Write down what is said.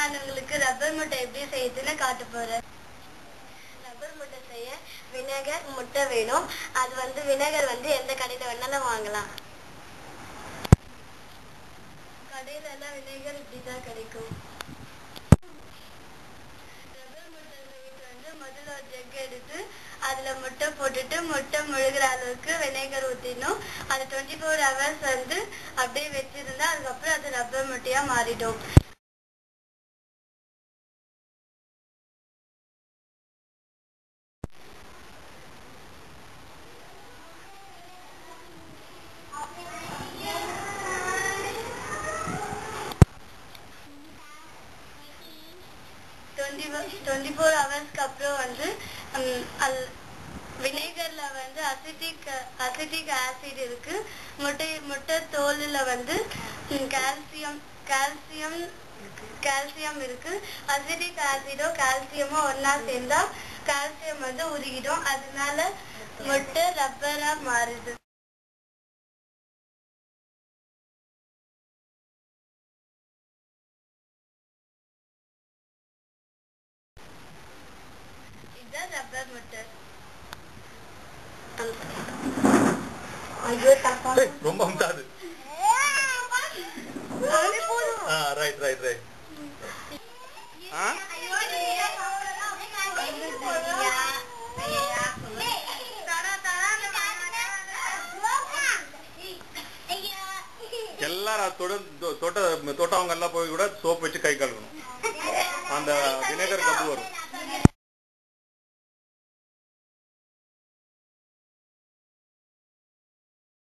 நான் உங்களுக்கு ரப்பர் முட்டை எப்படி செய்யுதுன்னு காட்ட போறேன். ரப்பர் முட்டை செய்ய வினேகர் முட்டை வேணும். அது வினேகர் எந்த கடையில வேணாலும் வாங்கலாம். கடையில எல்லாம் வினேகர் இப்படிதான் கிடைக்கும். ரப்பர் முட்டை செய்யிட்டு முதல்ல ஒரு ஜக் எடுத்து அதுல முட்டை போட்டுட்டு முட்டை முழுகிற அளவுக்கு வினேகர் ஊத்திடணும். அது 24 hours அப்படியே வச்சிருந்தா அதுக்கப்புறம் அது ரப்பர் முட்டையா மாறிடும். டுவெண்ட்டி 24 ஹவர்ஸ்க்கு அப்புறம் வினேகர்ல அசிட்டிக் ஆசிட் இருக்கு. முட்டை தோலுல கால்சியம் இருக்கு. அசிட்டிக் ஆசிடோ கால்சியமோ ஒன்னா சேர்ந்தா கால்சியம் உருகிடும். அதனால முட்டை ரப்பரா மாறுது. இதுதான் ரப்பர் முட்டை. ரொம்ப அம்சாது. Right right right. எல்லாரும் தொட்டவங்க எல்லாம் போய் கூட சோப் வச்சு கை கழுவணும்.